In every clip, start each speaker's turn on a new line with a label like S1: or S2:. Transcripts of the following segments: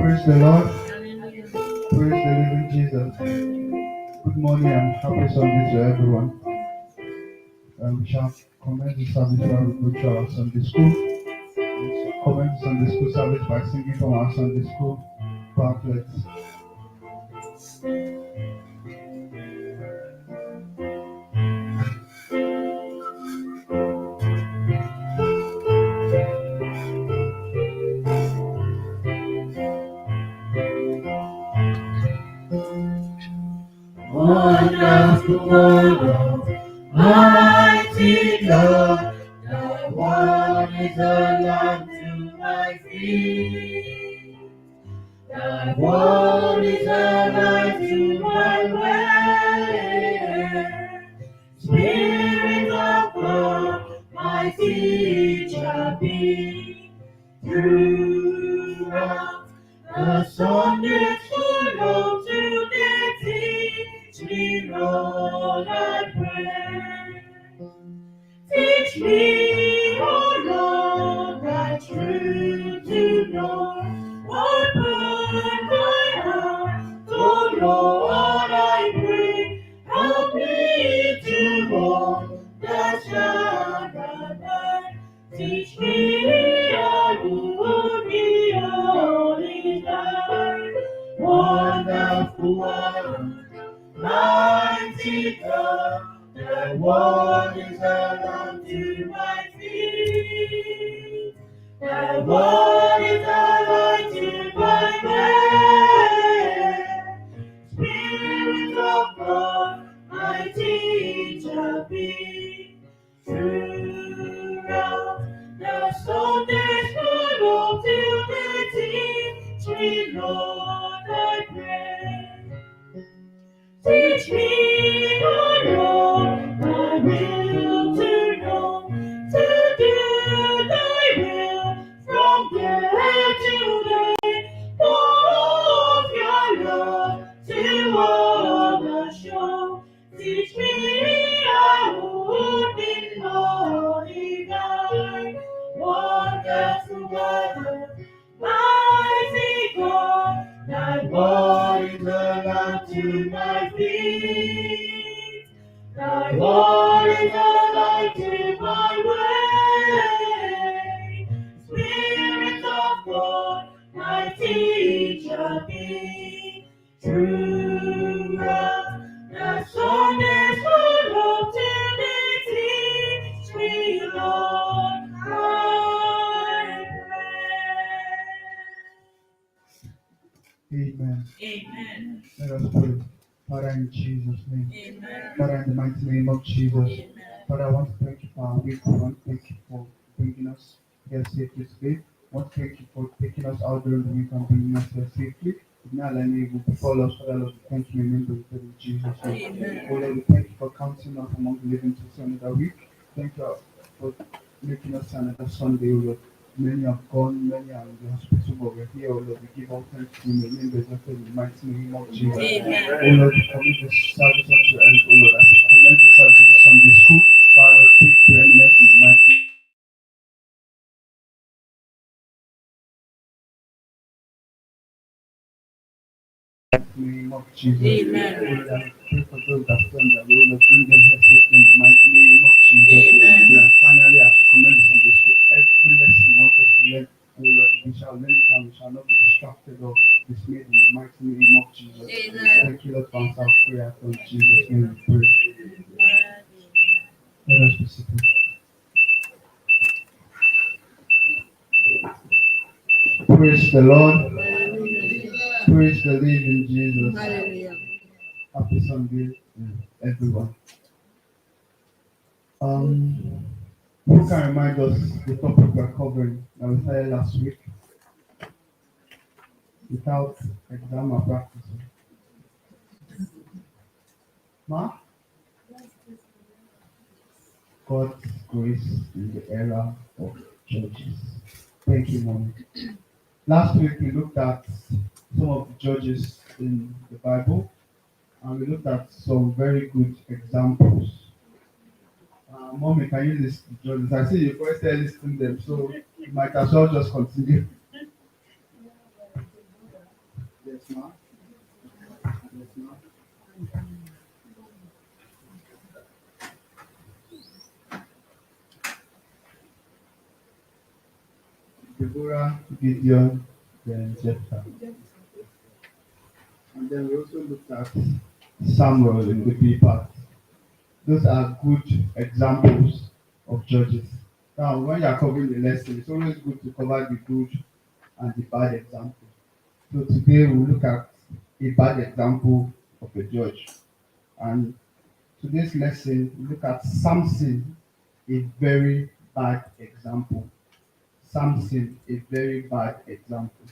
S1: Praise the Lord. Praise the living Jesus. Good morning and happy Sunday to everyone. We shall commence the service while we go to our Sunday school. We shall commence the Sunday school service by singing from our Sunday school pamphlets.
S2: Wonderful world, mighty God, thy word is a lamp to my feet. Thy word is a light to my way. Spirit of God, my teacher be. Throughout the Sunday school of today, teach me, Lord, I pray. Teach me, oh Lord, thy truth to know. Open my heart, oh Lord, I pray. Help me to walk the Sabbath. Teach me, I would be holy thine. Wonderful word, mighty God, thy word is a lamp to my feet. Thy word is a light to my way. Spirit of God, my teacher be. Throughout the Sunday school of today, teach me, Lord, I pray. Teach me, O Lord, thy will to know, to do thy will from day to day. More of your love to others show. Teach me, I would be holy thine. Wonderful word, mighty God, thy word is a lamp to my feet. Thy word is a light to my way. Spirit of God, my teacher be. Throughout the Sunday school of today, teach me, Lord, I pray.
S1: Amen.
S2: Amen.
S1: Let us pray. Father, in Jesus' name.
S2: Amen.
S1: Father, in the mighty name of Jesus.
S2: Amen.
S1: Father, I want to thank you for our week. I want to thank you for bringing us here safely today. I want to thank you for taking us out during the week and bringing us here safely. Now, let me go before us, Father, Lord, we thank you in the name of Jesus' name.
S2: Amen.
S1: Oh, Lord, we thank you for counting us among the living to see another week. Thank you for making us another Sunday, oh Lord. Many have gone, many are in the hospital, but we're here, oh Lord. We give all thanks to you in the name of the mighty name of Jesus.
S2: Amen.
S1: Oh Lord, we commit this service unto your hands, oh Lord. As we commence this service to the Sunday school, Father, take preeminence in the mighty name of Jesus.
S2: Amen.
S1: Oh Lord, I pray for those that stand there, oh Lord, bring them here safely in the mighty name of Jesus.
S2: Amen.
S1: And finally, as we commence this Sunday school, every lesson you want us to learn, oh Lord, we shall learn it and we shall not be distracted or dismayed in the mighty name of Jesus.
S2: Amen.
S1: Thank you, Lord, for answer prayer. In Jesus' name we pray. Let us be seated. Praise the Lord. Praise the living Jesus.
S2: Hallelujah.
S1: Happy Sunday, everyone. Who can remind us the topic we're covering that we started last week without exam or practice? Ma? God's grace in the era of judges. Thank you, Mom. Last week we looked at some of the judges in the Bible and we looked at some very good examples. Mommy, can you list the judges? I see you first listing them, so you might as well just continue. ma'am. Yes, ma'am. Deborah, Gideon, then Jephthah. And then we also looked at Samuel in the B part. Those are good examples of judges. Now, when you are covering the lesson, it's always good to cover the good and the bad example. So today we'll look at a bad example of a judge. And today's lesson, we look at Samson, a very bad example. Samson, a very bad example.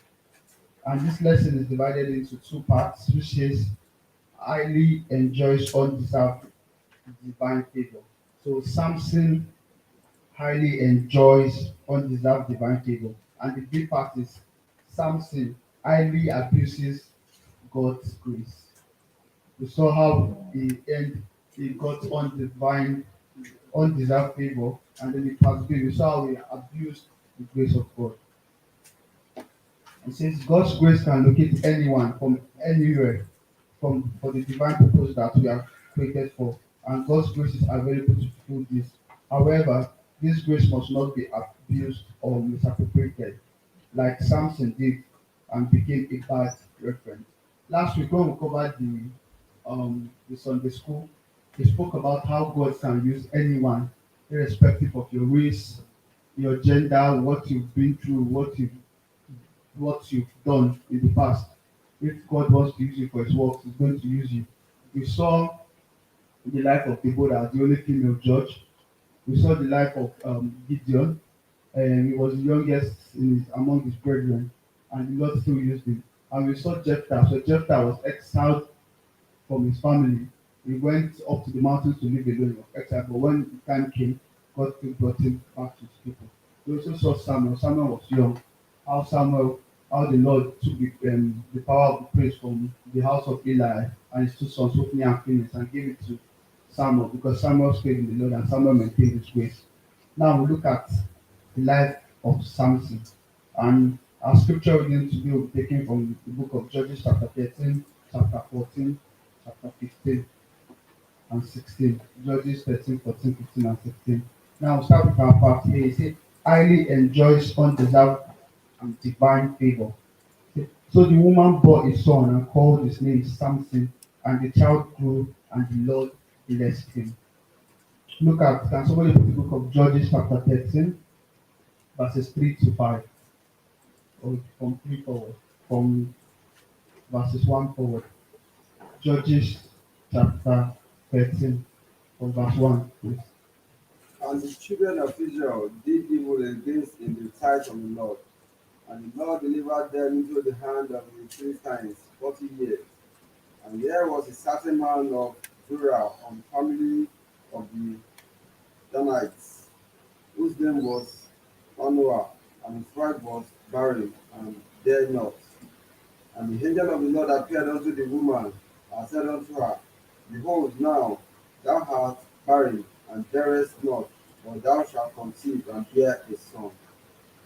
S1: And this lesson is divided into two parts, which says highly enjoys undeserved divine favor. So Samson highly enjoys undeserved divine favor. And the big part is Samson highly abuses God's grace. We saw how he got undeserved favor, and then he passed away. We saw how he abused the grace of God. It says God's grace can locate anyone from anywhere from for the divine purpose that we are created for, and God's grace is available to fulfill this. However, this grace must not be abused or misappropriated, like Samson did and became a bad reference. Last week when we covered the Sunday school, we spoke about how God can use anyone, irrespective of your race, your gender, what you've been through, what you've done in the past. If God wants to use you for His work, He's going to use you. We saw the life of Deborah, the only female judge. We saw the life of Gideon, and he was the youngest among his brethren, and the Lord still used him. And we saw Jephthah. So Jephthah was exiled from his family. He went up to the mountains to live alone of exile, but when the time came, God still brought him back to his people. We also saw Samuel. Samuel was young. How the Lord took the power of the praise from the house of Eli and his two sons, Hophni and Phinehas, and gave it to Samuel because Samuel stayed in the Lord and Samuel maintained his grace. Now we look at the life of Samson. And our scripture reading today will be taken from the book of Judges, chapter 13, chapter 14, chapter 15, and 16. Judges 13, 14, 15, and 16. Now we'll start with our part here. It says, highly enjoys undeserved and divine favor. So the woman bore a son and called his name Samson, and the child grew, and the Lord blessed him. Can somebody put the book of Judges, chapter 13, verses 3 to 5, or from 3 forward, from verses 1 forward. Judges, chapter 13, from verse 1, please.
S3: And the children of Israel did evil against in the sight of the Lord. And the Lord delivered them into the hand of the Philistines 40 years. And there was a certain man of Zorah, of the family of the Danites, whose name was Manoah, and his wife was barren, and bare not. And the angel of the Lord appeared unto the woman, and said unto her, Behold, now thou art barren, and bearest not, but thou shalt conceive and bear a son.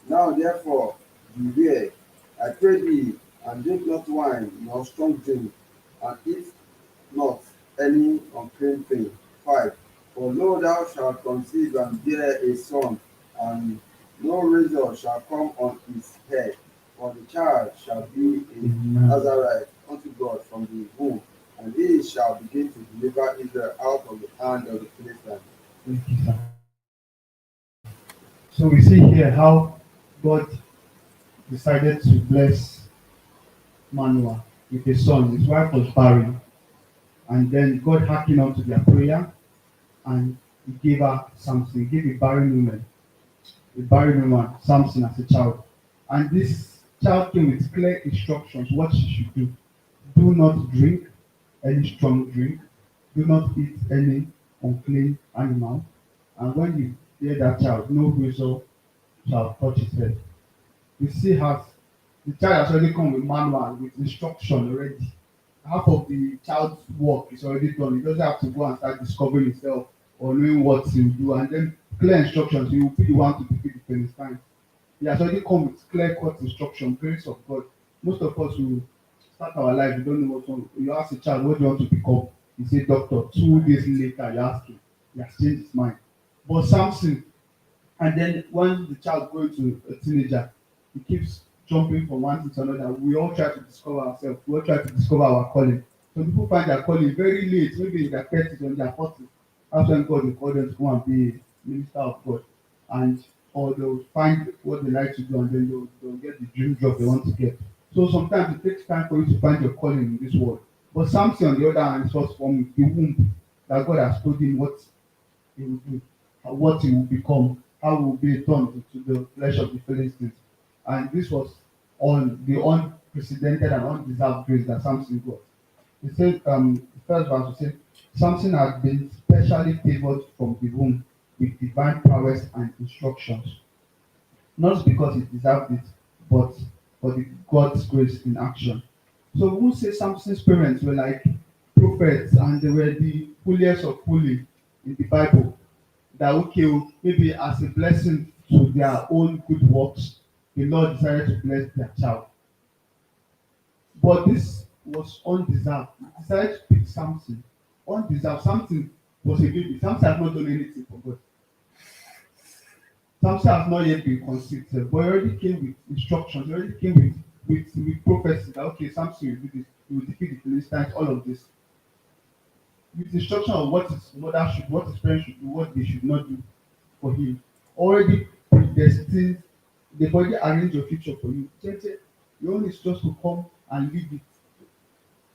S3: Now therefore beware, I pray thee, and drink not wine nor strong drink, and eat not any unclean thing. 5. For lo, thou shalt conceive and bear a son, and no razor shall come on his head, for the child shall be a
S1: Amen.
S3: Nazarite unto God from the womb, and he shall begin to deliver Israel out of the hand of the Philistines.
S1: Thank you, sir. So we see here how God decided to bless Manoah with a son. His wife was barren, and then God hearkened unto their prayer, and He gave her Samson. He gave a barren woman, Samson as a child. And this child came with clear instructions what she should do. Do not drink any strong drink. Do not eat any unclean animal. And when you bear that child, no razor shall touch his head. You see how the child has already come with manual, with instruction already. Half of the child's work is already done. He doesn't have to go and start discovering himself or knowing what he'll do. And then clear instructions, he will be the one to defeat the Philistines. He has already come with clear cut instruction, grace of God. Most of us will start our life, we don't know what one. You ask a child, what do you want to become? He say doctor. 2 days later, you ask him, he has changed his mind. But Samson, and then when the child grows to a teenager, he keeps jumping from one thing to another. We all try to discover ourselves. We all try to discover our calling. Some people find their calling very late, maybe in their 30s or in their 40s. That's when God will call them to go and be a minister of God. And or they'll find what they like to do and then they'll get the dream job they want to get. So sometimes it takes time for you to find your calling in this world. But Samson, on the other hand, was from the womb that God has told him what he will do, what he will become, how he will be turned to the flesh of the Philistines. And this was on the unprecedented and undeserved grace that Samson got. He said, the first verse will say, Samson had been specially favored from the womb with divine prowess and instructions, not because he deserved it, but for the God's grace in action. So we won't say Samson's parents were like prophets and they were the holiest of holy in the Bible. That okay, maybe as a blessing to their own good works, the Lord decided to bless their child. But this was undeserved. He decided to pick Samson. Undeserved. Samson was a baby. Samson had not done anything for God. Samson has not yet been conceived, but he already came with instructions. He already came with prophecy that okay, Samson will do this, he will defeat the Philistines, all of this. With instruction of what his mother should, what his parents should do, what they should not do for him. Already predestined, they've already arranged your future for you. Your own is just to come and live it.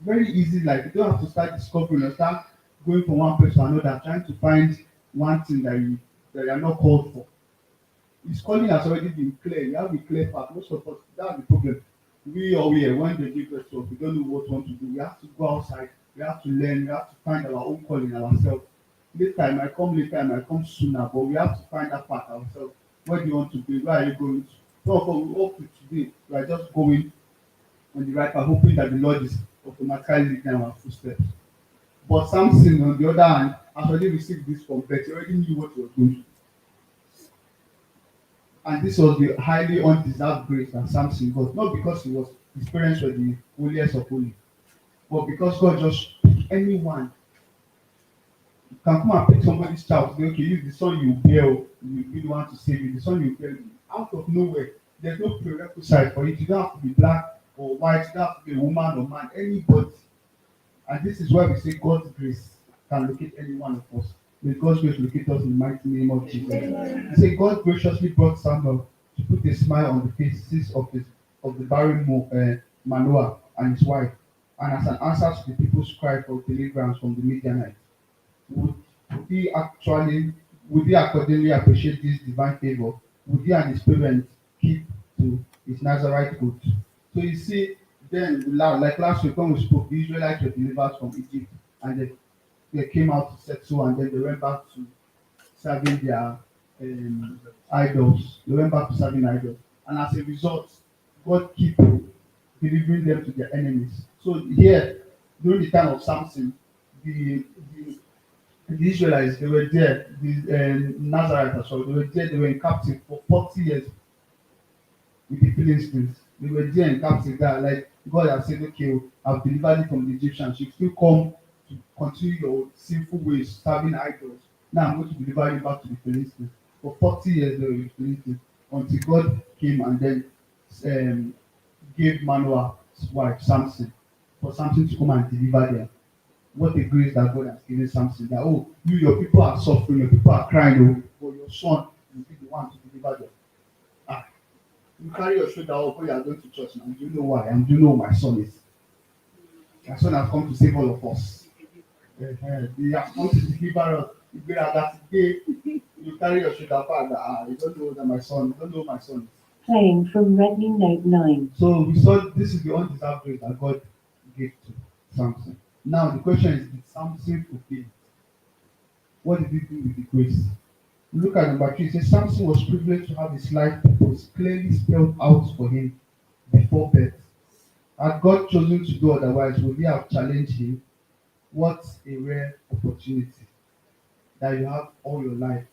S1: Very easy, like you don't have to start discovering or start going from one place to another, trying to find one thing that you are not called for. His calling has already been clear. You have a clear path. Most of us, that's the problem. We or we when they give us work, we don't know what we want to do. We have to go outside. We have to learn. We have to find our own calling ourselves. Later, it might come sooner, but we have to find that path ourselves. Where do you want to be? Where are you going to? So, for we hope to today, we are just going on the right path, hoping that the Lord is automatically leading our footsteps. But Samson, on the other hand, has already received this from birth. He already knew what he was going to do. And this was the highly undeserved grace that Samson got, not because his parents were the holiest of holy, but because God just picked anyone. You can come and pick somebody's child, say, okay, you the son you bear, you be the one to save you, the son you bear, out of nowhere. There's no prerequisite for it. You don't have to be black or white, you don't have to be a woman or man, anybody. And this is why we say God's grace can locate any one of us. May God's grace locate us in the mighty name of Jesus. He said God graciously brought Samuel to put a smile on the faces of the barren Manoah and his wife, and as an answer to the people's cry for deliverance from the Midianites. Would, would he actually would he accordingly appreciate this divine favor? Would he and his parents keep to his Nazarite oath? So you see, then like last week when we spoke, the Israelites were delivered from Egypt and they came out to settle and then they went back to serving their idols. They went back to serving idols. And as a result, God keep delivering them to their enemies. So here, during the time of Samson, the the Israelites, they were there, the Nazarites, sorry, they were there, they were in captive for 40 years with the Philistines. They were there in captive that like God has said, okay, I've delivered you from the Egyptians. You still come to continue your sinful ways, serving idols. Now I'm going to deliver you back to the Philistines. For 40 years they were with the Philistines until God came and then um, gave Manoah's wife Samson for Samson to come and deliver them. What a grace that God has given Samson. That oh, your people are suffering, your people are crying, oh, but your son will be the one to deliver them. Ah, you carry your shoulder up when you are going to church now. Do you know why? And do you know who my son is? My son has come to save all of us. He has come to deliver us. That day, you carry your shoulder back. You don't know that my son. You don't know who my son is.
S4: Playing from Redmi Note 9.
S1: So we saw this is the undeserved grace that God gave to Samson. Now the question is, did Samson fulfill it? What did he do with the grace? Look at number 3. It says Samson was privileged to have his life purpose clearly spelled out for him before birth. Had God chosen to do otherwise, would he have challenged him? What a rare opportunity that you have all your life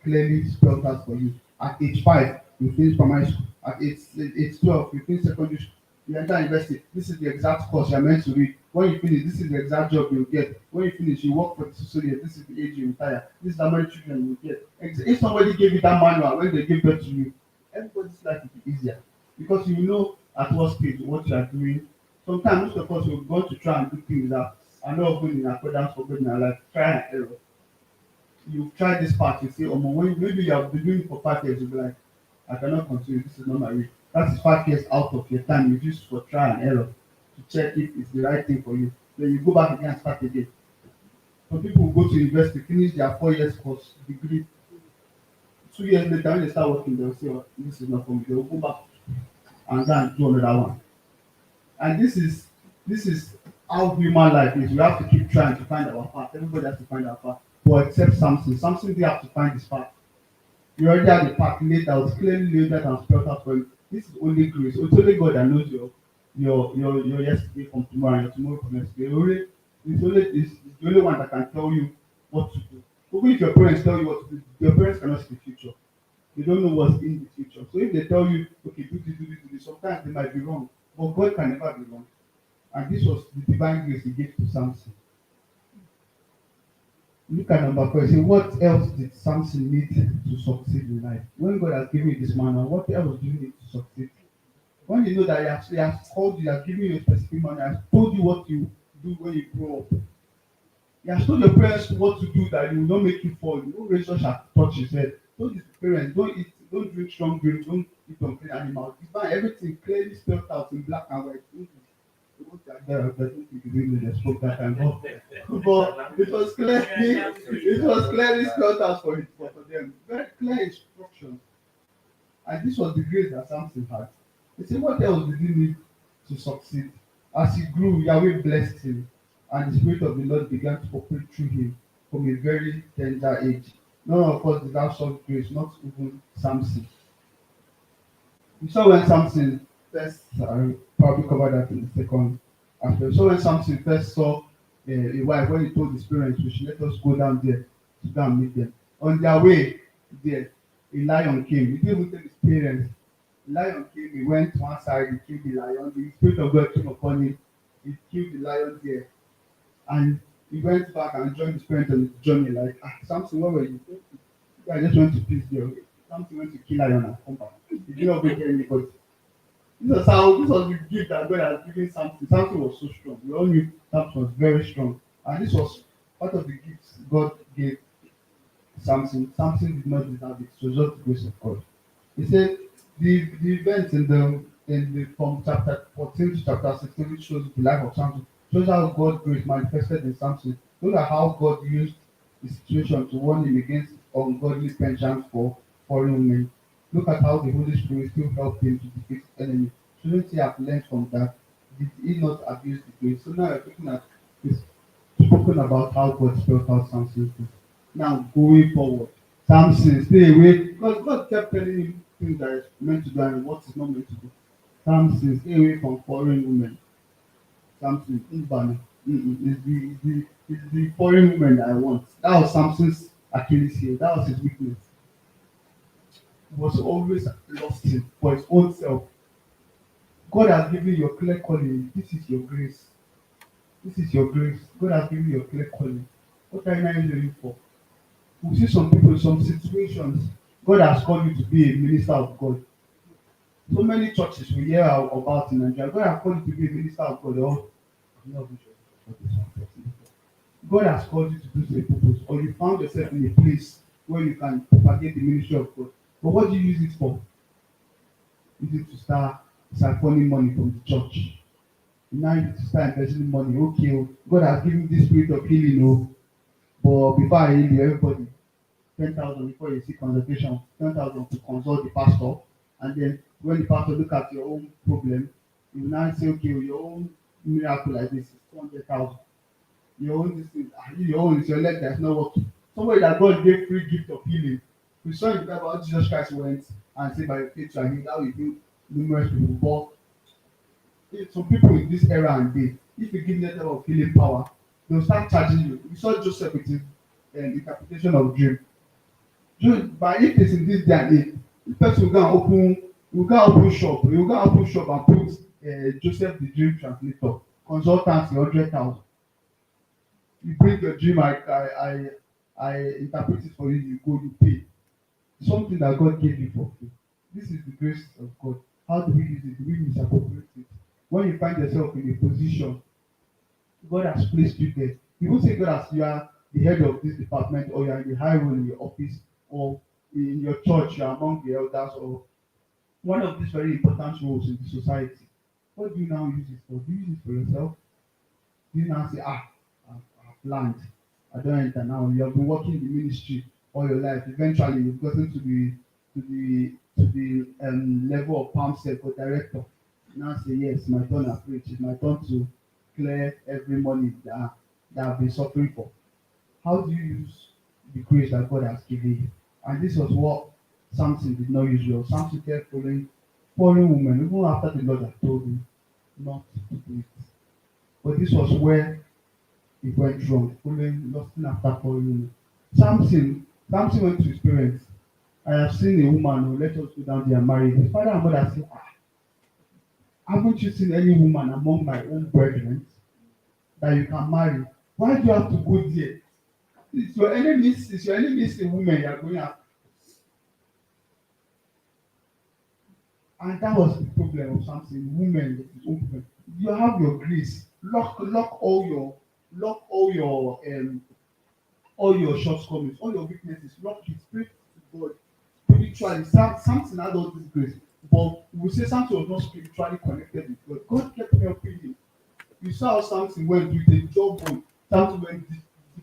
S1: clearly spelled out for you. At age 5, you finish primary school. At age 12, you finish secondary school. You enter university, this is the exact course you are meant to read. When you finish, this is the exact job you will get. When you finish, you work for the society, this is the age you retire. This is how many children you will get. If somebody gave you that manual when they give birth to you, everybody's life will be easier because you know at what stage what you are doing. Sometimes most of us will want to try and do things that are not going in accordance for God in our life. Try and error. You try this part, you say, when maybe you have been doing it for 5 years, you'll be like, I cannot continue, this is not my way. That is 5 years out of your time you use for try and error to check if it's the right thing for you. Then you go back again and start again. Some people go to university, finish their 4 years course degree. 2 years later, when they start working, they'll say, oh, this is not for me. They'll go back and go and do another one. And this is how human life is. We have to keep trying to find our path. Everybody has to find our path. But except Samson. Samson didn't have to find his path. You already have the path laid out, clearly laid out and spelled out for you. This is only grace. It's only God that knows your yesterday from tomorrow and your tomorrow from yesterday. It's the only one that can tell you what to do. Even if your parents tell you what to do, your parents cannot see the future. They don't know what's in the future. So if they tell you, okay, do this, do this, do this, sometimes they might be wrong. But God can never be wrong. And this was the divine grace he gave to Samson. Look at number 4. Say, what else did Samson need to succeed in life? When God has given you this manual, what else do you need to succeed? When you know that he has called you, he has given you a specific manual, he has told you what you do when you grow up. He has told your parents what to do that he will not make you fall. No razor shall touch his head. Told his parents, don't drink strong drink, don't eat unclean animals. It's fine, everything clearly spelled out in black and white. Don't think you really spoke that time, but it was clearly spelled out for them. Very clear instructions. And this was the grace that Samson had. He said, what else did he need to succeed? As he grew, Yahweh blessed him, and the Spirit of the Lord began to operate through him from a very tender age. None of us deserve such grace, not even Samson. You saw when Samson first, probably covered that in the second aspect. So when Samson first saw a wife, when he told his parents, we should let us go down there to go and meet them. On their way there, a lion came. He didn't even tell his parents. The lion came, he went to one side, he killed the lion. The Spirit of God came upon him. He killed the lion there. And he went back and joined his parents on the journey. Like, Samson, where were you? I just went to peace there. Samson went to kill lion and come back. He did not bring anybody. This was the gift that God had given Samson. Samson was so strong. We all knew Samson was very strong. And this was part of the gifts God gave Samson. Samson did not deserve it. It was just the grace of God. He said the events in the from chapter 14 to chapter 16, which shows the life of Samson, shows how God's grace manifested in Samson. Look at how God used the situation to warn him against ungodly penchant for foreign women. Look at how the Holy Spirit still helped him to defeat his enemy. Shouldn't he have learned from that? Did he not abuse the grace? So now we're looking at this, spoken about how God spelled out Samson's grace. Now going forward, Samson, stay away, because God kept telling him things that is meant to do and what is not meant to do. Samson, stay away from foreign women. Samson, it's the foreign women that I want. That was Samson's Achilles heel. That was his weakness. He was always lusting for his own self. God has given you a clear calling. This is your grace. This is your grace. God has given you a clear calling. What are you now living for? We see some people in some situations. God has called you to be a minister of God. So many churches we hear about in Nigeria. God has called you to be a minister of God. God has called you to do a purpose, or you found yourself in a place where you can propagate the ministry of God. But what do you use it for? Use it to start siphoning money from the church. Now you need to start investing money. Okay, God has given this spirit of healing, but before I heal you, everybody 10,000 before you see consultation, 10,000 to consult the pastor, and then when the pastor look at your own problem, you will now say, okay, your own miracle like this is 200,000. Your own this thing, your own is your leg that's not working. Somebody that God gave free gift of healing. We saw in the Bible how Jesus Christ went and said by your faith you are healed. That will heal numerous people. But some people in this era and day, if you give them of healing power, they'll start charging you. We saw Joseph with his interpretation of dream. But if it's in this day and age, the person will go and open shop. He will go and open shop and put Joseph the dream translator, consultancy 100,000. You bring your dream, I interpret it for you. You go, you pay something that God gave you for free. This is the grace of God. How do we use it? Do we misappropriate it? When you find yourself in a position, God has placed you there. You won't say God has you are the head of this department, or you are in the high role in your office, or in your church, you are among the elders, or one of these very important roles in the society. What do you now use it for? Do you use it for yourself? Do you now say, I've learned, I don't enter now? You have been working in the ministry all your life. Eventually, you've gotten to the level of palm sec or director. You now say, yes, my turn to preach. It's my turn to clear every money that I've been suffering for. How do you use the grace that God has given you? And this was what Samson did not use well. Samson kept following women, even after the Lord had told him not to do it. But this was where it went wrong, lusting after following women. Samson went to his parents. I have seen a woman who let us go down there and marry. His father and mother said, haven't you seen any woman among my own brethren that you can marry? Why do you have to go there? It's your enemies, a woman you are going after. And that was the problem of Samson. Women with his own problem. You have your grace. Lock all your shortcomings, all your weaknesses. Lock it. Pray to God spiritually. Samson had all this grace, but we say Samson was not spiritually connected with God. God kept helping him. You saw how Samson went with a jawbone. Samson went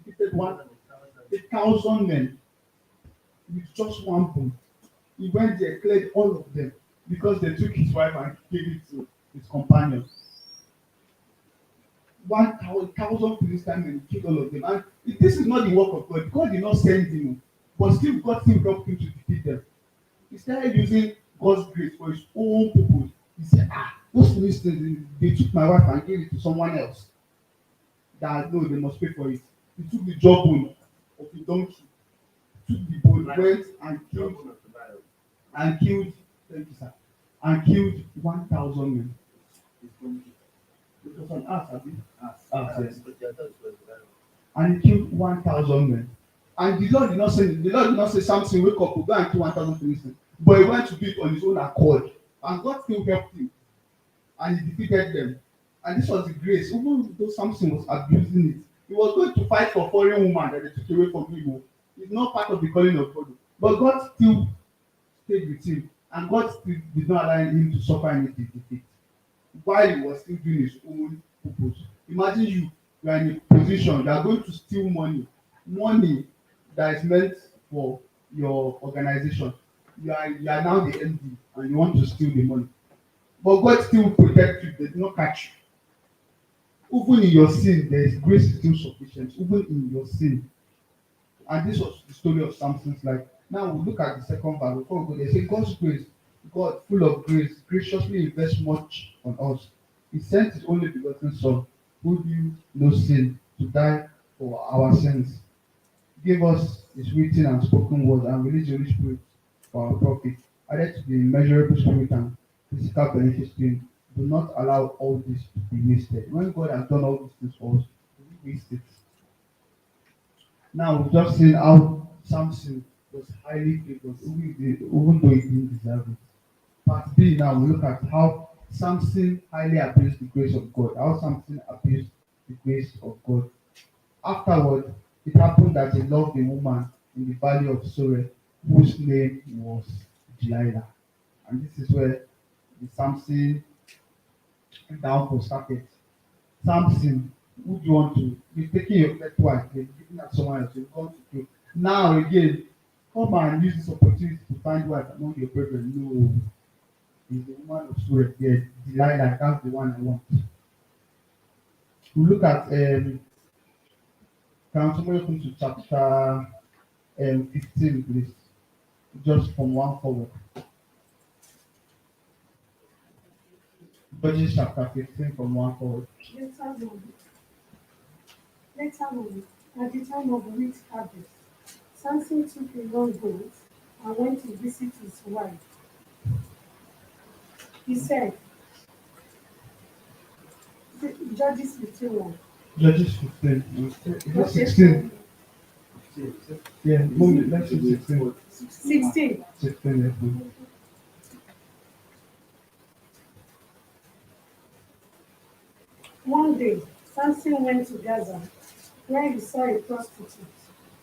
S1: defeated 1,000 men with just one bone. He went there, cleared all of them because they took his wife and gave it to his companions. 1,000 Philistine men killed all of them. And this is not the work of God. God did not send him, but still God still helped him to defeat them. He started using God's grace for his own purpose. He said, those Philistines, they took my wife and gave it to someone else. That no, they must pay for it. He took the jawbone of the donkey, took the bone, went and killed, thank you, sir, and killed 1,000 men. It was an ass, abi? Yes. And he killed 1,000 men. And the Lord did not say Samson, wake up, go and kill 1,000 Philistines. But he went to do it on his own accord. And God still helped him. And he defeated them. And this was the grace. Even though Samson was abusing it, he was going to fight for foreign woman that they took away from him. It's not part of the calling of God. But God still stayed with him. And God still did not allow him to suffer any defeat while he was still doing his own purpose. Imagine you are in a position, you are going to steal money that is meant for your organization. You are now the MD and you want to steal the money. But God still protect you, they do not catch you. Even in your sin, there is grace is still sufficient, even in your sin. And this was the story of Samson's life. Now we look at the second verse. Before we go, they say God's grace, God full of grace, graciously invests much on us. He sent his only begotten Son, who knew no sin, to die for our sins. Give us his written and spoken word and release the Holy Spirit for our profit. Added to the immeasurable spirit and physical benefits to him. Do not allow all this to be wasted. When God has done all these things for us, we waste it. Now we've just seen how Samson was highly favored, even though he didn't deserve it. Part B now we look at how Samson highly abused the grace of God, how Samson abused the grace of God. Afterward, it happened that he loved a woman in the valley of Soreh whose name was Delilah. And this is where the Samson downfall started. Samson, who do you want to? You've taken your pet wife, you've given her someone else, you've gone to kill. Now again, come and use this opportunity to find wife among your brethren. No, it's the woman of Soreh there, Delilah, that's the one I want. We look at can somebody open to chapter 15, please? Just from one forward. Judges chapter 15 from one forward.
S5: Later on, at the time of wheat harvest, Samson took a long boat and went to visit his wife. He said, Judges 15:1.
S1: Judges 15. Is it
S5: Okay,
S1: 16?
S5: so
S1: Yeah,
S5: is
S1: move it.
S5: it
S1: Let's say 16.
S5: 16?
S1: 16, yes, ma'am.
S5: One day, Samson went to Gaza, where he saw a prostitute.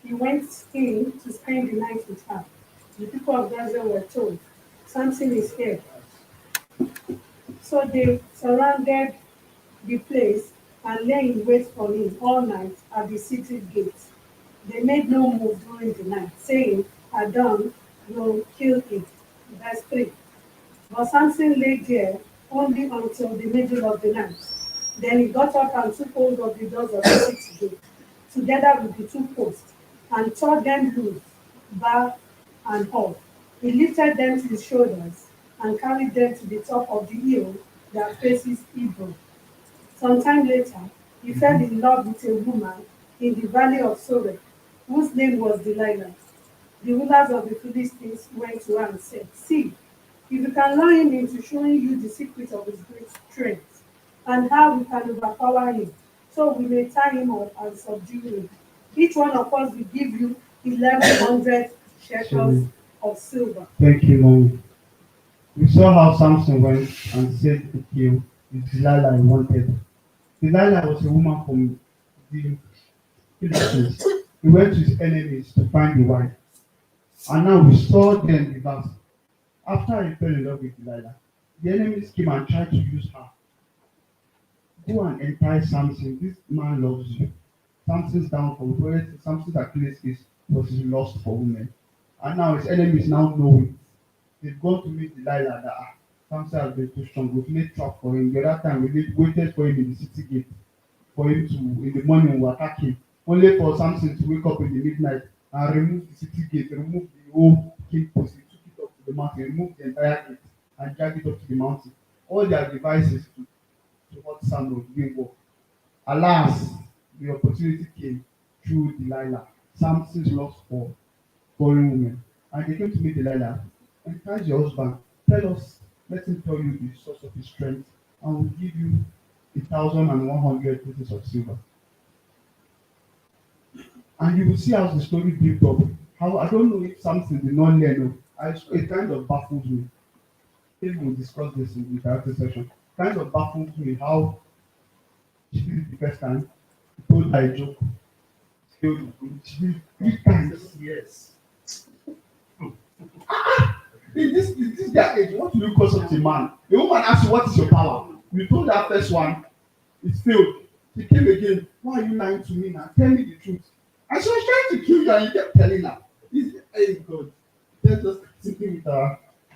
S5: He went in to spend the night with her. The people of Gaza were told, Samson is here. So they surrounded the place and lay in wait for him all night at the city gate. They made no move during the night, saying, at dawn, we'll kill him. Verse 3. But Samson lay there only until the middle of the night. Then he got up and took hold of the doors of the city gate, together with the two posts, and tore them loose, bar and all. He lifted them to his shoulders and carried them to the top of the hill that faces Hebron. Some time later, he fell in love with a woman in the valley of Sorek, whose name was Delilah. The rulers of the Philistines went to her and said, see, if you can lure him into showing you the secret of his great strength, and how we can overpower him, so we may tie him up and subdue him. Each one of us will give you 1,100 shekels
S1: So,
S5: of silver.
S1: thank you, mommy. We saw how Samson went and said to kill the Delilah he wanted. Delilah was a woman from the Philippines. He went to his enemies to find the wife. And now we saw them the verse. After he fell in love with Delilah, the enemies came and tried to use her. Go and entice Samson. This man loves you. Samson's downfall, where Samson's Achilles is was his lust for women. And now his enemies now know it. They've gone to meet Delilah that Samson has been too strong. We've laid trap for him. The other time waited for him in the city gate for him to in the morning we attack him. Only for Samson to wake up in the midnight and remove the city gate, remove the whole king post, he took it up to the mountain, remove the entire gate and drag it up to the mountain. All their devices to hurt Samuel didn't work. Alas, the opportunity came through Delilah, Samson's lust for foreign women. And they came to meet Delilah. Encourage your husband. Tell us, let him tell you the source of his strength, and we'll give you 1,100 pieces of silver. And you will see how the story built up. How I don't know if Samson did not learn. It kind of baffles me. Maybe we'll discuss this in the character session. Kind of baffles me how she did it the first time. He told her a joke. She did it 3 times.
S2: Yes.
S1: In this their age, what do you call such a man? A woman asks you what is your power. You told that first one, it failed. She came again. Why are you lying to me now? Tell me the truth. And she was trying to kill you and you kept telling her. Hey God. Let's just continue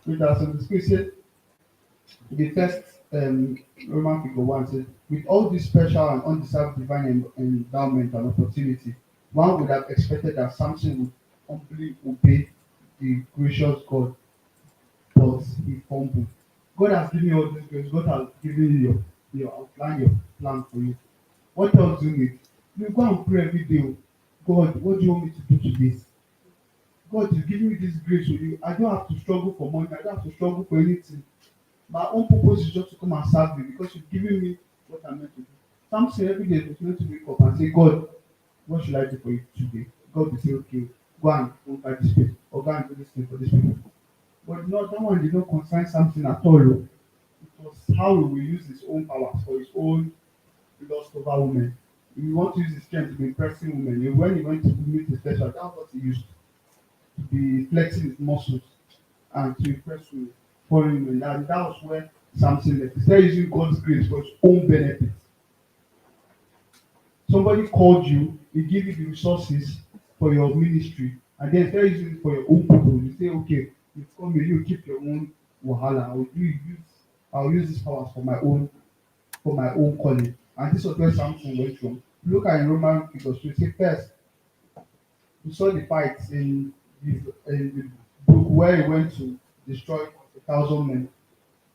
S1: with our so the scripture. The first Roman figure 1 says, with all this special and undeserved divine endowment and opportunity, one would have expected that Samson would humbly obey the gracious God, but he fumbled. God has given you all this grace. God has given you your outline, your plan for you. What else do you need? You go and pray every day. Oh, God, what do you want me to do today? God is giving me this grace. So I don't have to struggle for money. I don't have to struggle for anything. My own purpose is just to come and serve you because you've given me what I'm meant to do. Samson every day was meant to wake up and say, God, what should I do for you today? God will say, okay, go and conquer this place or go and do this thing for this people. But no, that one did not concern Samson at all. Oh. It was how he will use his own powers for his own lust over women. He want to use his strength to be impressing women. When he went to meet his special, that's what he used to be flexing his muscles and to impress women, foreign women. That was where Samson left. He started using God's grace for his own benefit. Somebody called you, he give you the resources for your ministry, and then start using it for your own purpose. You say, okay, you come here, you keep your own wahala. I'll use these powers for my own calling. And this was where Samson went from. Look at in Roman figures. You see first, we saw the fights in the book where he went to destroy 1,000 men.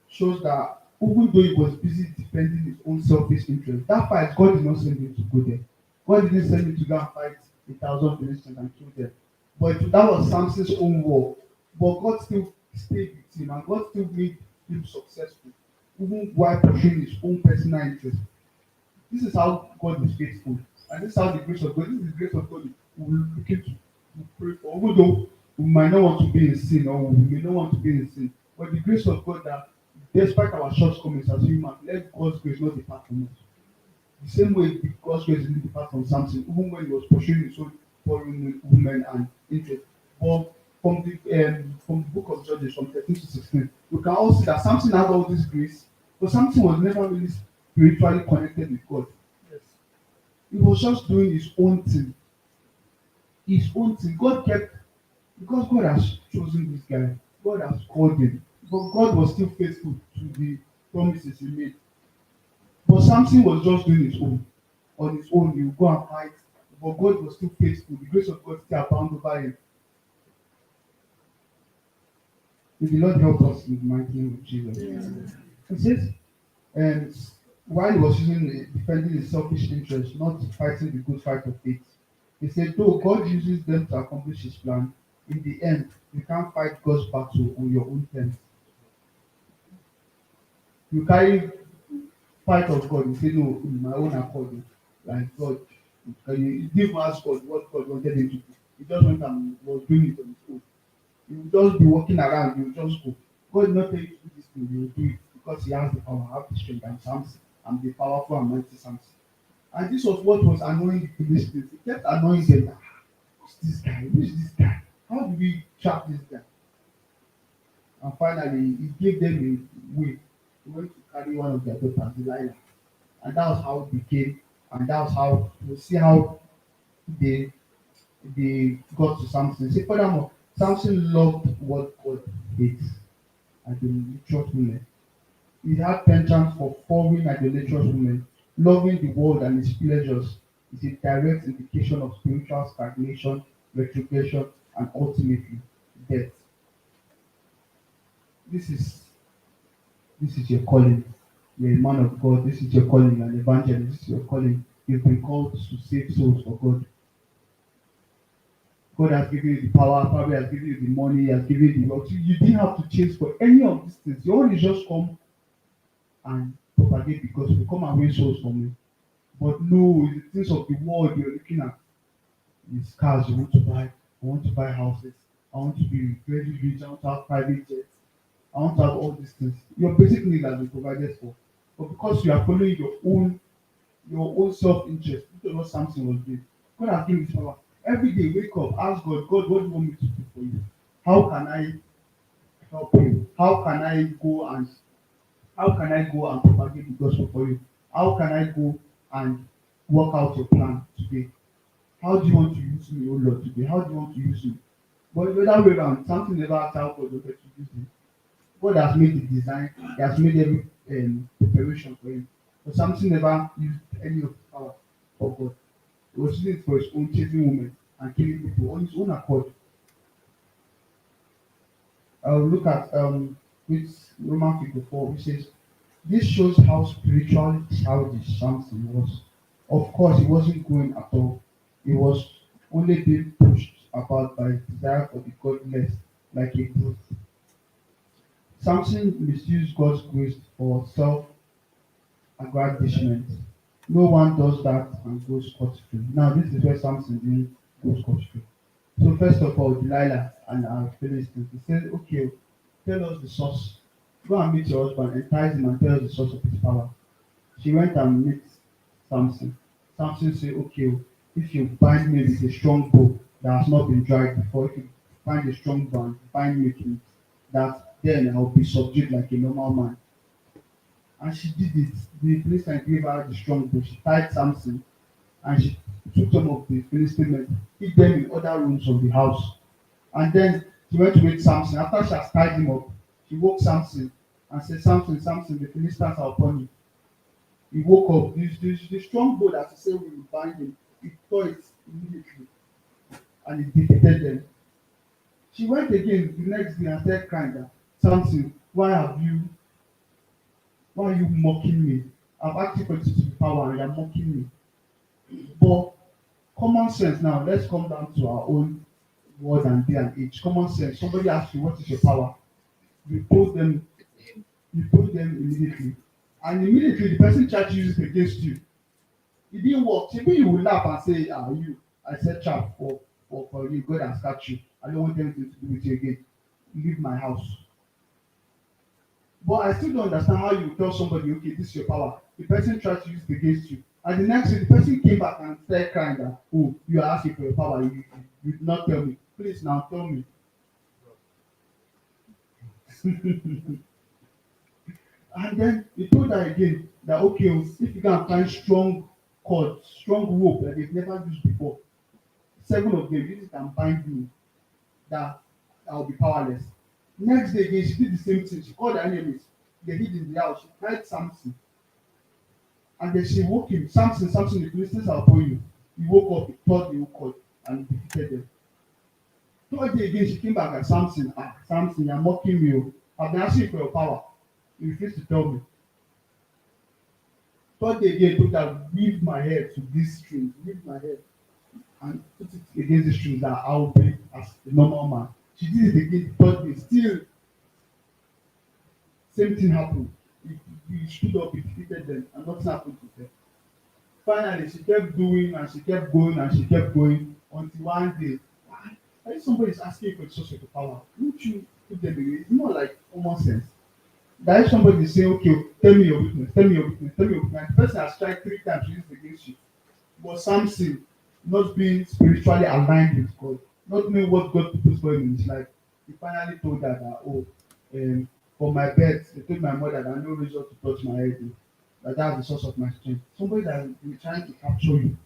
S1: Shows that even though he was busy defending his own selfish interest, that fight God did not send him to go there. God didn't send him to go and fight 1,000 Philistines and kill them. But that was Samson's own war. But God still stayed with him and God still made him successful, even while pursuing his own personal interest. This is how God is faithful, and this is how the grace of God. This is the grace of God we will begin to pray for. Even though we might not want to be in sin, or we may not want to be in sin, but the grace of God that, despite our shortcomings as humans, let God's grace not depart from us. The same way God's grace didn't depart from Samson, even when he was pursuing his own foreign women and interest. But from the book of Judges, from 13 to 16, you can also see that Samson had all this grace, but Samson was never really spiritually connected with God. Yes. He was just doing his own thing. His own thing. God kept, because God has chosen this guy, God has called him, but God was still faithful to the promises he made. But Samson was just doing his own. On his own, he would go and fight, but God was still faithful. The grace of God still abound over him. May the Lord help us in the mighty name of Jesus. He says, and while he was defending his selfish interest, not fighting the good fight of faith, he said, though God uses them to accomplish his plan, in the end, you can't fight God's battle on your own terms. You carry fight of God, you say, no, in my own accord, like God, you didn't ask God what God wanted him to do. He just went and was doing it on his own. You will just be walking around, you will just go. God did not tell you to do this thing, you will do it because he has the power, have the strength, and Samson, and the powerful and mighty Samson. And this was what was annoying the Philistines. He kept annoying them. That, who's this guy? Who's this guy? How do we trap this guy? And finally, he gave them a way. He went to carry one of their daughters, Delilah. And that was how it became, and that was how, we'll see how they they got to Samson. See, furthermore, Samson loved what God hates, idolatrous women. He had penchant for foreign idolatrous women. Loving the world and its pleasures is a direct indication of spiritual stagnation, retrogression, and ultimately death. This is this is your calling. You're a man of God. This is your calling. You're an evangelist. This is your calling. You've been called to save souls for God. God has given you the power, probably has given you the money, has given you the wealth. You didn't have to chase for any of these things. You only just come and propagate because you come and win souls for me. But no, the things of the world you're looking at, these cars you want to buy. I want to buy houses. I want to be very rich. I want to have private jets. I want to have all these things. Your basic needs have been provided for. But because you are following your own self-interest, which is what Samson was doing, God has given you power. Every day, wake up, ask God, God, what do you want me to do for you? How can I help you? How can I go and propagate the gospel for you? How can I go and work out your plan today? How do you want to use me, oh Lord, today? How do you want to use me? But the other way around, something never asked how God wanted to use me. God has made the design, He has made every preparation for him. But something never used any of the power of God. He was using it for his own chasing women and killing people on his own accord. I'll look at with Roman figure 4, which says this shows how spiritually childish Samson was. Of course, he wasn't going at all. He was only being pushed about by his desire for the godless like a brute. Samson misused God's grace for self-aggrandizement. No one does that and goes scot-free. Now, this is where Samson didn't go scot-free. So, first of all, Delilah and our Philistines, he said, okay, tell us the source. Go and meet your husband, entice him and tell us the source of his power. She went and met Samson. Samson said, okay, if you bind me with a strong bow that has not been dried before, if you find a strong bow and bind me to it, that then I'll be subdued like a normal man. And she did it. The Philistine gave her the strong bow. She tied Samson and she took some of the Philistine men, hid them in other rooms of the house. And then she went to wake Samson. After she has tied him up, she woke Samson and said, Samson, Samson, the Philistines are upon you. He woke up. The strong bow that she said we will bind him, he tore it immediately and he defeated them. She went again the next day and started crying that, Samson, why are you mocking me? I've asked you for this to be power and you're mocking me. But common sense now, let's come down to our own world and day and age. Common sense. Somebody asks you what is your power? You told them immediately. And immediately the person tried to use it against you. It didn't work. Maybe you will laugh and say, ah, you, I said trap for you. God has catch you. I don't want anything to do with you again. Leave my house. But I still don't understand how you tell somebody, okay, this is your power. The person tries to use it against you. And the next day, the person came back and started crying that, oh, you are asking for your power. You did not tell me. Please now tell me. And then he told her again that, okay, if you can find strong cord, strong rope that they've never used before, 7 of them, use it and bind me, that I'll be powerless. Next day again, she did the same thing. She called her enemies. They hid in the house. She cried Samson. And then she woke him. Samson, Samson, the Philistines are upon you. He woke up, he thought the cord, and he defeated them. Third day again, she came back and Samson, ah, Samson, you're mocking me. Oh. I've been asking for your power. You refuse to tell me. Third day again, told her, weave my head to this string, weave my head, and put it against the string that I'll be as a normal man. She did it again, third day, still, same thing happened. He stood up, he defeated them, and nothing happened to them. Finally, she kept doing and she kept going and she kept going until one day, ah, if somebody is asking you for the source of the power, won't you put them away? It's not like common sense. That if somebody is saying, okay, tell me your weakness, tell me your weakness, tell me your weakness, the person has tried 3 times to use it against you. But Samson, not being spiritually aligned with God, not knowing what God purpose for him in his life, he finally told her that, oh, for my bed, they told my mother that no reason to touch my head, oh, that that's the source of my strength. Somebody that has been trying to capture you.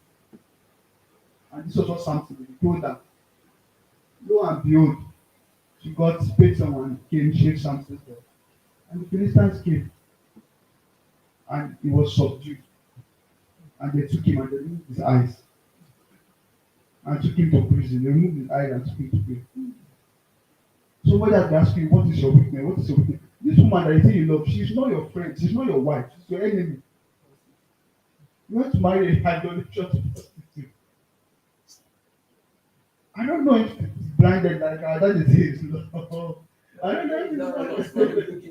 S1: And this was what Samson did. He told her, lo and behold, she got paid someone came, shaved Samson's head. And the Philistines came and he was subdued. And they took him and they removed his eyes and took him to prison. They removed his eyes and took him to prison. Somebody has been asking you, what is your weakness? What is your weakness? This woman that you say you love, she's not your friend, she's not your wife, she's your enemy. You want to marry a idolatrous prostitute. I don't know if it's blinded like that it is. No. I don't know if
S3: No, no,
S1: it's
S3: it's
S1: blinded.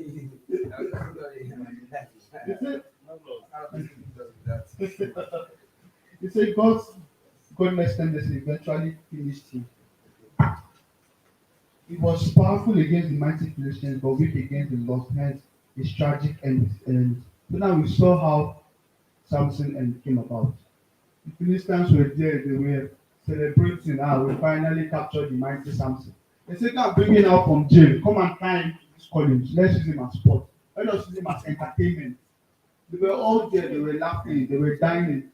S1: He said, he said God's goodness tendency eventually finished him. He was powerful against the mighty Philistines, but weak against the Lord. Hence, his tragic end. So now we saw how Samson end came about. The Philistines were there, they were celebrating how we finally captured the mighty Samson. They said, "Come bring him out from jail. Come and climb this college. Let's use him as sport. Let us use him as entertainment." They were all there, they were laughing, they were dining.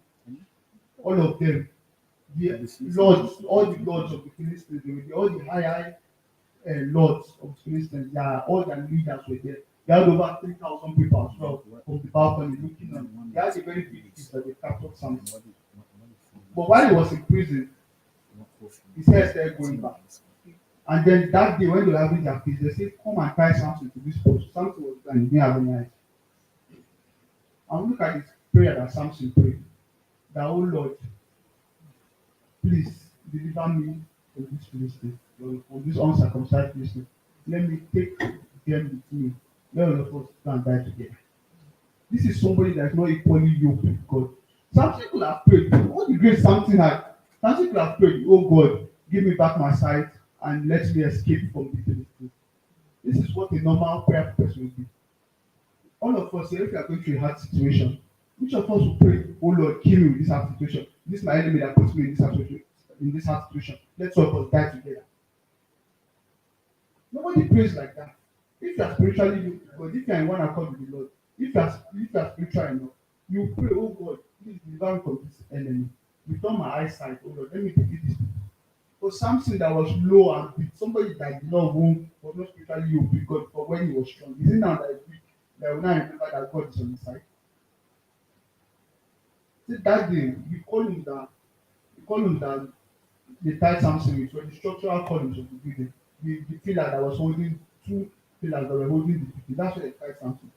S1: All of them. The lords, all the lords of the Philistines, they were there, all the high lords of the Philistines, yeah, all their leaders were there. They had over 3,000 people as well from the balcony looking on. They had a very big feast that they captured Samson. But while he was in prison, his hair started going back. And then that day when they were having their feast, they said, "Come and tie Samson to this post." Samson was blind, he didn't have any eyes. And look at this prayer that Samson prayed. That, oh Lord, please deliver me from this Philistine, from this uncircumcised Philistine. Let me take them with me. Let all of us go and die together. This is somebody that is not equally yoked with God. Samson could have prayed. All the great Samson had. Samson could have prayed, "Oh God, give me back my sight and let me escape from the Philistines." This is what a normal prayer person would be. All of us here, if you are going through a hard situation, which of us will pray, "Oh Lord, kill me with this hard situation. This is my enemy that puts me in this hard situation. In this hard situation. Let's all of us die together." Nobody prays like that. If you are spiritually yoked with God, if you are in one accord with the Lord, if you are spiritual enough, you pray, "Oh God, please deliver me from this enemy. Return my eyesight, oh Lord, let me defeat this people." For something that was low and weak, somebody that did not won was not spiritually yoked with God for when he was strong. Is it now that is weak that will now remember that God is on his side? See that day, we call him that they tied Samson with were the structural columns of the building. The pillar that was holding 2 pillars that were holding the building. That's where they tied Samson.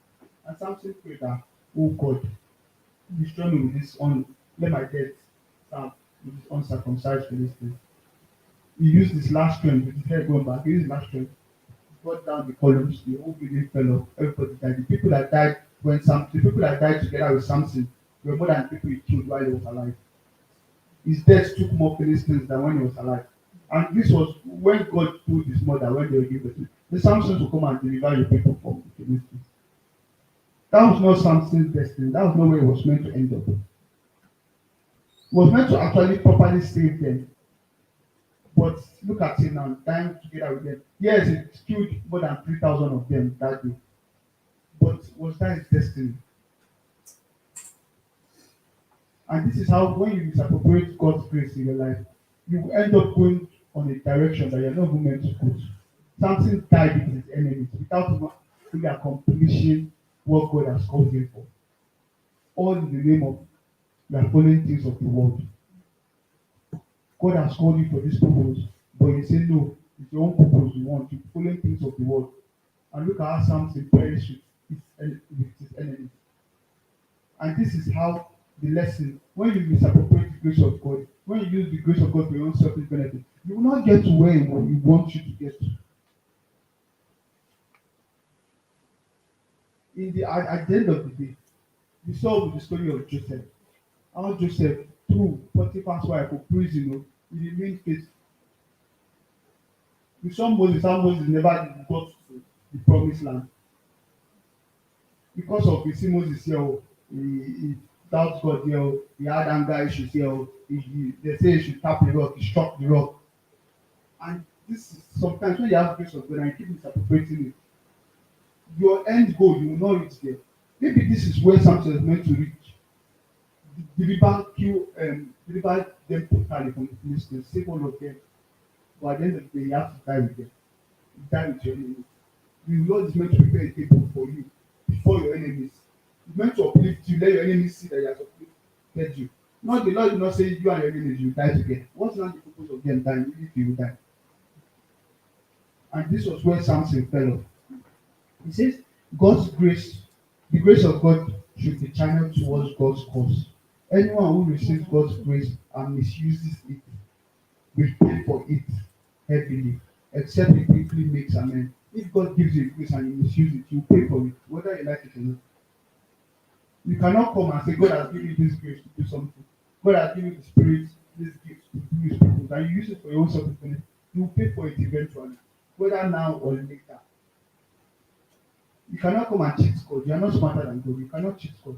S1: And Samson prayed that, "Oh God, destroy me with this let my death start with this uncircumcised Philistine." He used his last strength with his head going back. He used his last strength, brought down the columns, the whole building fell off, everybody died. The people that died together with Samson were more than people he killed while he was alive. His death took more Philistines than when he was alive. And this was when God told his mother when they were giving birth. The Samsons will come and deliver your people from the Philistines. That was not Samson's destiny. That was not where he was meant to end up. He was meant to actually properly save them. But look at him now, dying together with them. Yes, he killed more than 3,000 of them that day. But was that his destiny? And this is how, when you misappropriate God's grace in your life, you will end up going on a direction that you're not even meant to go to. Samson died with his enemies without even fully accomplishing what God has called him for. All in the name of you are following things of the world. God has called you for this purpose, but you say no, it's your own purpose you want. You're following things of the world. And look at how Samson perished with his enemies. And this is how the lesson, when you misappropriate the grace of God, when you use the grace of God for your own selfish benefit, you will not get to where He wants you to get to. At the end of the day, we saw with the story of Joseph, how Joseph, through Potiphar's wife for prison, he remained faithful. We saw Moses, how Moses never got to the promised land because of we see Moses here. He doubts God here. He had anger issues here. They say he should tap the rock. He struck the rock. And this is sometimes when you have grace of God and you keep misappropriating it, your end goal you will not reach there. Maybe this is where Samson is meant to reach. Deliver them totally from the Philistines, save all of them. But at the end of the day, you have to die with them. You die with your enemies. The Lord is meant to prepare a table for you before your enemies. He's meant to uplift you, let your enemies see that he has uplifted you. Not the Lord will not say you and your enemies will die together. What's not the purpose of them dying if you will die? And this was where Samson fell off. He says, God's grace, the grace of God should be channeled towards God's cause. Anyone who receives God's grace and misuses it will pay for it heavily, except he quickly makes amends. If God gives you grace and you misuse it, you pay for it, whether you like it or not. You cannot come and say, God has given you this grace to do something. God has given you the Spirit, this gift to do His purpose, and you use it for your own self-benefit. You will pay for it eventually, whether now or later. You cannot come and cheat God. You are not smarter than God. You cannot cheat God.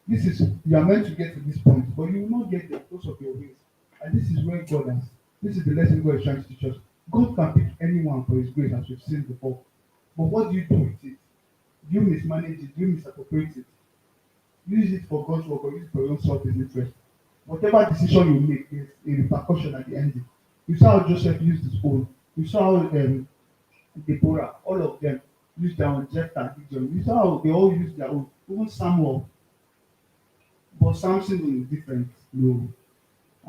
S1: You are meant to get to this point, but you will not get there because of your ways. And this is where God has. This is the lesson God is trying to teach us. God can pick anyone for His grace, as we've seen before. But what do you do with it? Do you mismanage it? Do you misappropriate it? Use it for God's work or use it for your own selfish interest. Whatever decision you make is a repercussion at the end. You saw how Joseph used his own. You saw how Deborah, all of them used their own. Jephthah, Gideon. You saw how they all used their own. Even Samuel. But Samson is different. No,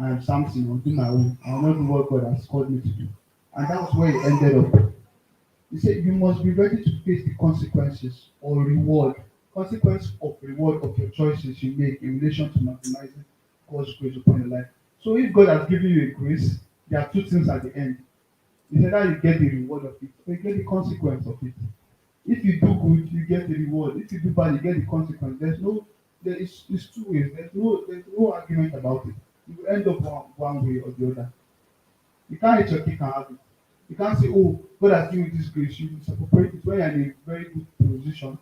S1: I am Samson. I'll do my own. I'll not do what God has called me to do. And that's where it ended up. He said you must be ready to face the consequences or reward. Consequence of reward of your choices you make in relation to maximizing God's grace upon your life. So if God has given you a grace, there are two things at the end. It's either you get the reward of it or you get the consequence of it. If you do good, you get the reward. If you do bad, you get the consequence. It's two ways. There's no argument about it. You will end up one way or the other. You can't eat your cake and have it. You can't say, oh, God has given you this grace. You misappropriate it when you're in a very good position.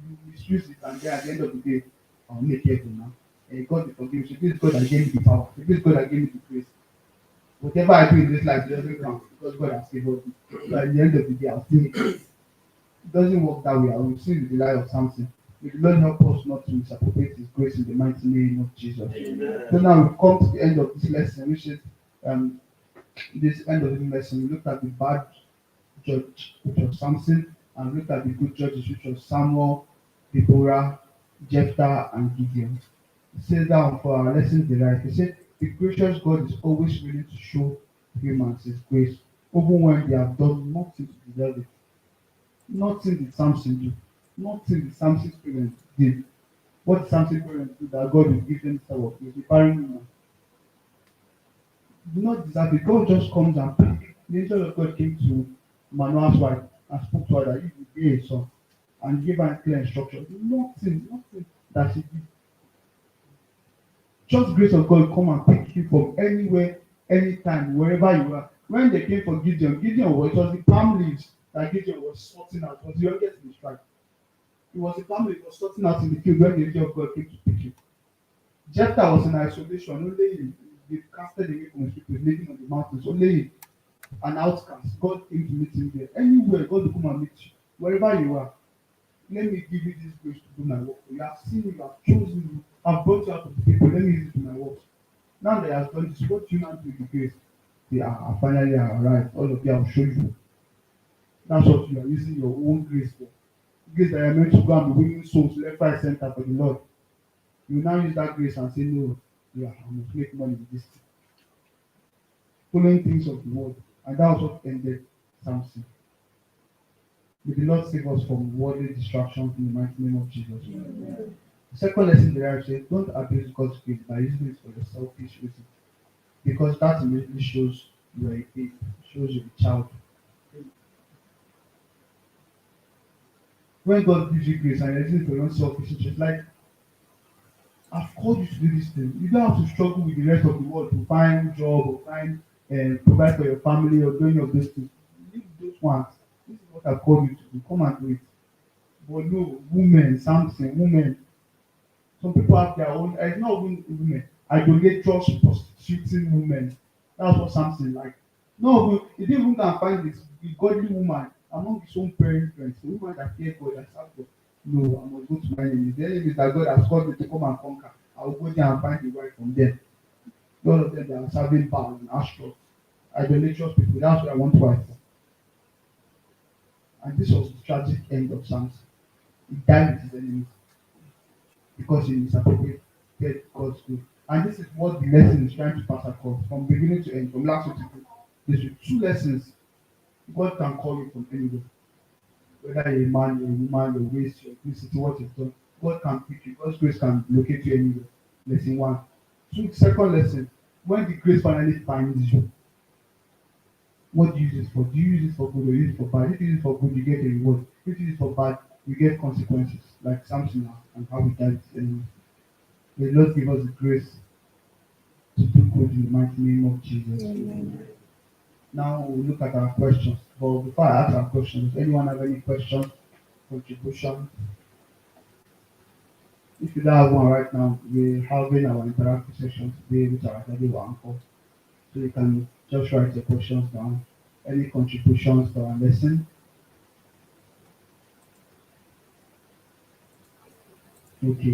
S1: You misuse it, and then at the end of the day, I'll make it now. God will forgive you. This is God that gave me the power. This is God that gave me the grace. Whatever I do in this life, it doesn't count because God has favored me. So at the end of the day, I'll still make it. It doesn't work that way. I will see the life of Samson. May the Lord help us not to misappropriate His grace in the mighty name of Jesus.
S3: Amen.
S1: So now we come to the end of this lesson, which is this end of the lesson. We looked at the bad judge, which was Samson, and we looked at the good judges, which was Samuel, Deborah, Jephthah, and Gideon. It says down for our lesson derived. It said the gracious God is always willing to show humans His grace, even when they have done nothing to deserve it. Nothing did Samson do. Nothing did Samson's parents did. What did Samson's parents do that God will give them power? He's preparing woman. Do not deserve it. God just comes and pick. The angel of God came to Manoah's wife and spoke to her that you will be a son and gave her clear instructions. Nothing that she did. just grace of God come and pick you from anywhere, anytime, wherever you are. When they came for Gideon, it was the palm leaves that Gideon was sorting out. It was the youngest in his tribe. It was the palm leaf was sorting out in the field when the angel of God came to pick him. Jephthah was in isolation. Only him. They casted away from his people, living on the mountains. Only him, an outcast. God came to meet him there. Anywhere, God will come and meet you. Wherever you are, let me give you this grace to do my work. You have seen me, you have chosen me, I've brought you out of the people. Let me use it to my work. Now that he has done this, what do you now do with the grace? They are finally arrived. All of you have shown you. That's what you are using your own grace for. Grace that you are meant to go and be winning souls left, right, center for the Lord. You now use that grace and say, no, yeah, I must make money with this thing. Following things of the world. And that was what ended Samson. May the Lord save us from worldly distractions in the mighty name of Jesus. The second lesson there is don't abuse God's grace by using it for your selfish reason. Because that immediately shows you are a babe, shows you a child. When God gives you grace and you're using it for your own selfish interest, like I've called you to do this thing. You don't have to struggle with the rest of the world to find job or find provide for your family or doing your business. Leave those ones. This is what I've called you to do. Come and do it. But no, women, Samson, women. Some people have their own. It's not even women. Idolaters, prostituting women. That's what Samson like. No, he didn't even go and find this the godly woman among his own parents, the woman that fear God, that serve God. No, I must go to my enemies. The enemies that God has called me to come and conquer. I will go there and find the wife from them. All of them they are serving Baal and Ashtoreth. Idolatrous people. That's what I want wife for. And this was the tragic end of Samson. He died with his enemies because he misappropriated God's will. And this is what the lesson is trying to pass across from beginning to end, from last week to today. There's two lessons. God can call you from anywhere. Whether you're a man, you're a woman, your race, your ethnicity, what you've done, God can pick you. God's grace can locate you anywhere. Lesson one. So, second lesson, when the grace finally finds you, what do you use it for? Do you use it for good or use it for bad? If you use it for good, you get a reward. If you use it for bad, you get consequences, like Samson and how he died. May the Lord give us the grace to do good in the mighty name of Jesus. Amen. Now we'll look at our questions. But before I ask our questions, anyone have any questions, contribution? If you don't have one right now, we're having our interactive session today with our daddy uncle. So you can just write your questions down. Any contributions to our lesson? Okay.